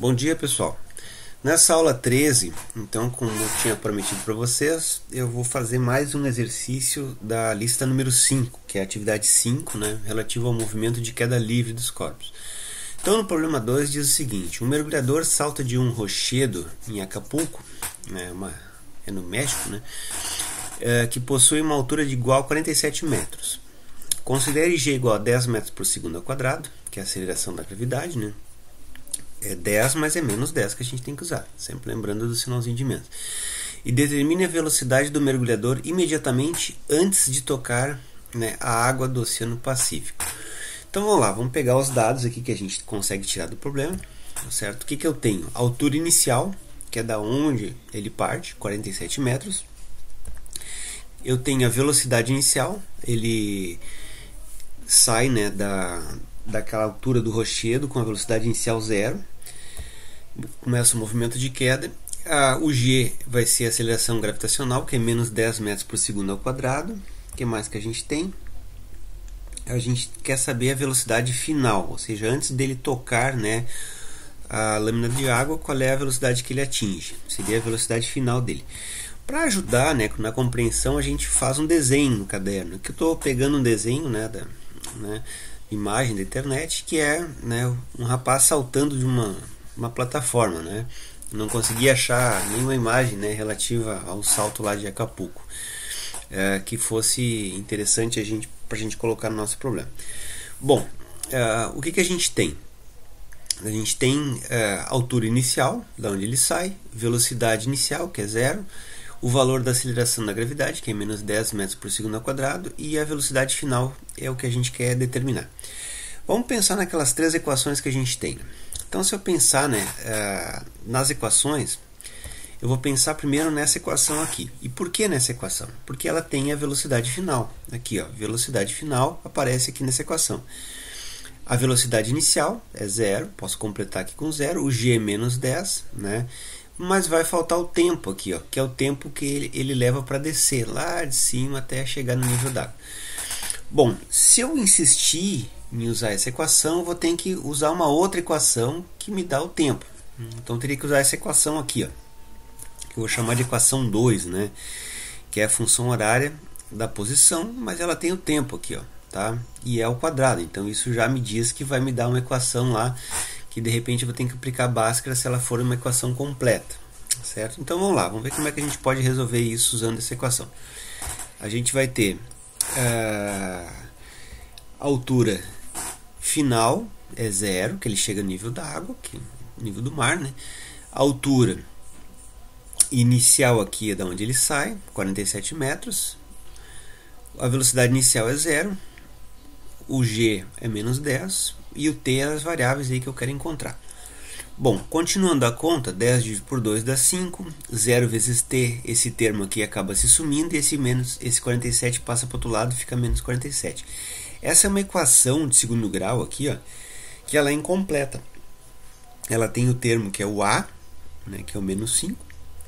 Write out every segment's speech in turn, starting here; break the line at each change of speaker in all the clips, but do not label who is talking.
Bom dia, pessoal. Nessa aula 13, então, como eu tinha prometido para vocês, eu vou fazer mais um exercício da lista número 5, que é a atividade 5, né, relativo ao movimento de queda livre dos corpos. Então, no problema 2 diz o seguinte: um mergulhador salta de um rochedo em Acapulco, né, é no México, né, que possui uma altura de igual a 47 metros. Considere G igual a 10 metros por segundo ao quadrado, que é a aceleração da gravidade, né? É 10, mas é menos 10 que a gente tem que usar, sempre lembrando do sinalzinho de menos. E determine a velocidade do mergulhador imediatamente antes de tocar, né, a água do Oceano Pacífico. Então vamos lá, vamos pegar os dados aqui que a gente consegue tirar do problema, certo? O que eu tenho? A altura inicial, que é da onde ele parte, 47 metros. Eu tenho a velocidade inicial, ele sai, né, daquela altura do rochedo com a velocidade inicial 0. Começa o movimento de queda. O G vai ser a aceleração gravitacional, que é menos 10 metros por segundo ao quadrado. O que mais que a gente tem? A gente quer saber a velocidade final, ou seja, antes dele tocar, né, a lâmina de água, qual é a velocidade que ele atinge. Seria a velocidade final dele. Para ajudar, né, na compreensão, a gente faz um desenho no caderno. Aqui eu estou pegando um desenho, né, imagem da internet, que é, né, um rapaz saltando de uma plataforma, né? Não consegui achar nenhuma imagem, né, relativa ao salto lá de Acapulco que fosse interessante para a gente colocar no nosso problema. Bom, o que a gente tem? A gente tem altura inicial, da onde ele sai, velocidade inicial, que é 0, o valor da aceleração da gravidade, que é menos 10 metros por segundo ao quadrado, e a velocidade final é o que a gente quer determinar. Vamos pensar naquelas três equações que a gente tem. Então, se eu pensar, né, nas equações, eu vou pensar primeiro nessa equação aqui. E por que nessa equação? Porque ela tem a velocidade final. Aqui, ó, velocidade final aparece aqui nessa equação. A velocidade inicial é 0, posso completar aqui com 0, o G é menos 10, né? Mas vai faltar o tempo aqui, ó, que é o tempo que ele leva para descer lá de cima até chegar no nível d'água. Bom, se eu insistir em usar essa equação, eu vou ter que usar uma outra equação que me dá o tempo. Então eu teria que usar essa equação aqui, ó, que eu vou chamar de equação 2, né, que é a função horária da posição, mas ela tem o tempo aqui, ó, tá? E é ao quadrado, então isso já me diz que vai me dar uma equação lá que de repente eu vou ter que aplicar Bhaskara se ela for uma equação completa, certo? Então vamos lá, vamos ver como é que a gente pode resolver isso usando essa equação. A gente vai ter a altura final é 0, que ele chega no nível da água, que é nível do mar, né? A altura inicial aqui é da onde ele sai, 47 metros. A velocidade inicial é 0. O G é menos 10 e o T é as variáveis aí que eu quero encontrar. Bom, continuando a conta, 10 dividido por 2 dá 5, 0 vezes T, esse termo aqui acaba se sumindo e esse 47 passa para o outro lado e fica menos 47. Essa é uma equação de segundo grau aqui, ó, que ela é incompleta. Ela tem o termo que é o A, né, que é o menos 5,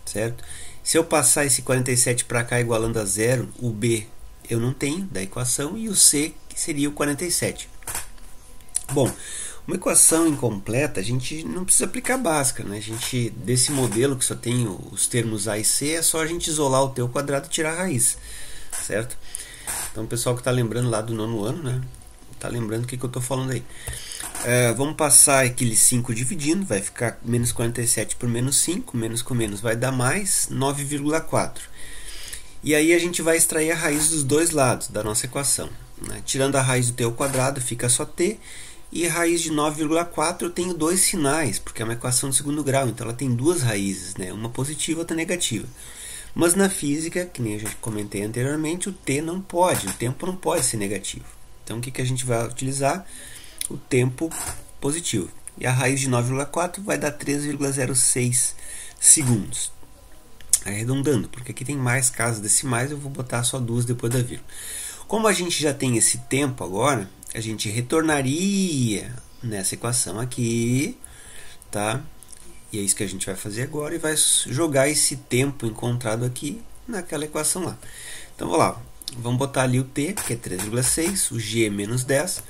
certo? Se eu passar esse 47 para cá igualando a 0, o B eu não tenho da equação e o C que seria o 47. Bom, uma equação incompleta, a gente não precisa aplicar Bhaskara, né? Desse modelo que só tem os termos A e C, é só a gente isolar o T ao quadrado e tirar a raiz, certo? Então o pessoal que está lembrando lá do nono ano, né, está lembrando o que eu estou falando aí. Vamos passar aquele 5 dividindo, vai ficar menos 47 por menos 5, menos com menos vai dar mais 9,4. E aí a gente vai extrair a raiz dos dois lados da nossa equação, né? Tirando a raiz do T ao quadrado fica só T, e a raiz de 9,4 eu tenho dois sinais, porque é uma equação de segundo grau, então ela tem duas raízes, né? Uma positiva e outra negativa. Mas na física, que nem eu já comentei anteriormente, o tempo não pode ser negativo. Então o que a gente vai utilizar? O tempo positivo. E a raiz de 9,4 vai dar 3,06 segundos. Arredondando, porque aqui tem mais casas decimais, eu vou botar só duas depois da vírgula. Como a gente já tem esse tempo agora, a gente retornaria nessa equação aqui, tá? E é isso que a gente vai fazer agora e vai jogar esse tempo encontrado aqui naquela equação lá. Então vamos lá, vamos botar ali o T, que é 3,6, o G é menos 10,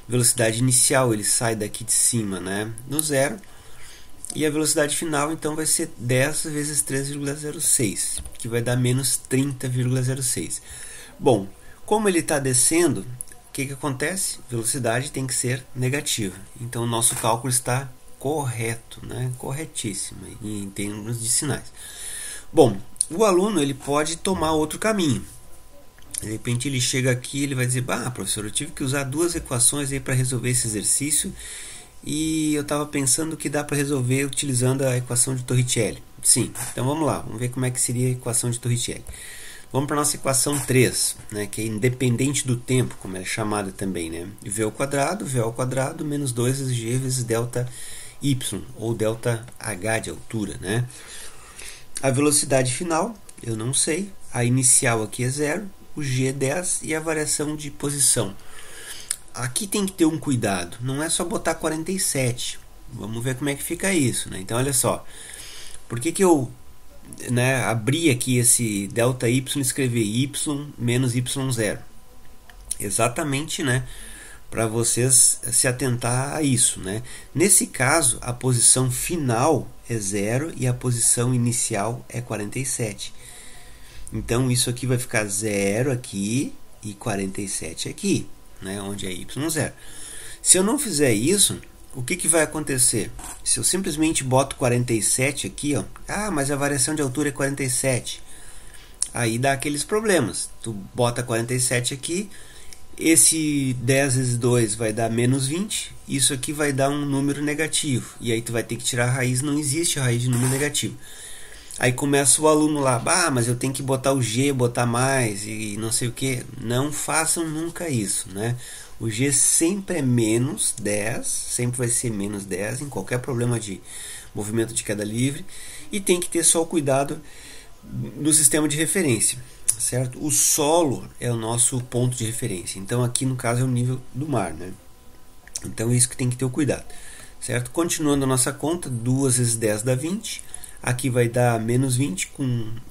velocidade inicial ele sai daqui de cima, né, no 0, E a velocidade final então vai ser 10 vezes 3,06, que vai dar menos 30,06. Bom, como ele está descendo, o que acontece? Velocidade tem que ser negativa. Então o nosso cálculo está correto, né? Corretíssimo em termos de sinais. Bom, o aluno ele pode tomar outro caminho. De repente ele chega aqui, ele vai dizer: professor, eu tive que usar duas equações aí para resolver esse exercício e eu estava pensando que dá para resolver utilizando a equação de Torricelli. Sim, então vamos lá, vamos ver como é que seria a equação de Torricelli. Vamos para a nossa equação 3, né, que é independente do tempo, como é chamada também, né? V ao quadrado menos 2g vezes delta y, ou delta h de altura, né? A velocidade final, eu não sei, a inicial aqui é 0, o g é 10 e a variação de posição. Aqui tem que ter um cuidado, não é só botar 47, vamos ver como é que fica isso, né? Então olha só, por que eu abri aqui esse delta y e escrever y menos y0? Exatamente, né? Para vocês se atentar a isso, né? Nesse caso, a posição final é 0 e a posição inicial é 47. Então, isso aqui vai ficar 0 aqui e 47 aqui, né? Onde é y0. Se eu não fizer isso, o que vai acontecer? Se eu simplesmente boto 47 aqui, ó, mas a variação de altura é 47. Aí dá aqueles problemas. Tu bota 47 aqui, esse 10 vezes 2 vai dar menos 20, isso aqui vai dar um número negativo. E aí tu vai ter que tirar a raiz, não existe a raiz de número negativo. Aí começa o aluno lá: mas eu tenho que botar o g, botar mais e não sei o que. Não façam nunca isso, né? O g sempre é menos 10, sempre vai ser menos 10 em qualquer problema de movimento de queda livre. E tem que ter só o cuidado do sistema de referência, certo? O solo é o nosso ponto de referência. Então aqui no caso é o nível do mar, né? Então é isso que tem que ter o cuidado, certo? Continuando a nossa conta, 2 vezes 10 dá 20. Aqui vai dar menos 20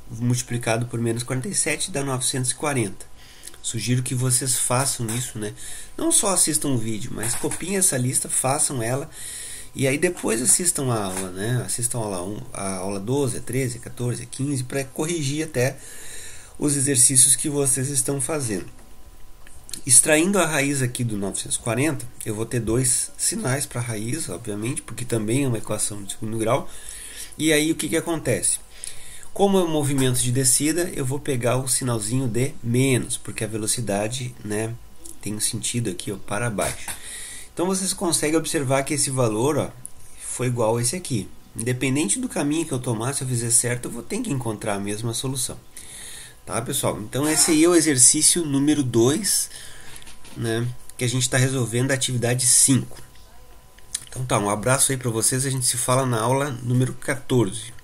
multiplicado por menos 47 dá 940. Sugiro que vocês façam isso, né? Não só assistam o vídeo, mas copiem essa lista, façam ela e aí depois assistam a aula, né? Assistam a aula 1, a aula 12, a 13, a 14, a 15 para corrigir até os exercícios que vocês estão fazendo. Extraindo a raiz aqui do 940, eu vou ter dois sinais para a raiz, obviamente, porque também é uma equação de segundo grau. E aí o que acontece? Como é um movimento de descida, eu vou pegar o sinalzinho de menos, porque a velocidade, né, tem um sentido aqui, ó, para baixo. Então vocês conseguem observar que esse valor, ó, foi igual a esse aqui. Independente do caminho que eu tomar, se eu fizer certo, eu vou ter que encontrar a mesma solução. Tá, pessoal? Então esse aí é o exercício número 2, né, que a gente está resolvendo a atividade 5. Então tá, um abraço aí para vocês, a gente se fala na aula número 14.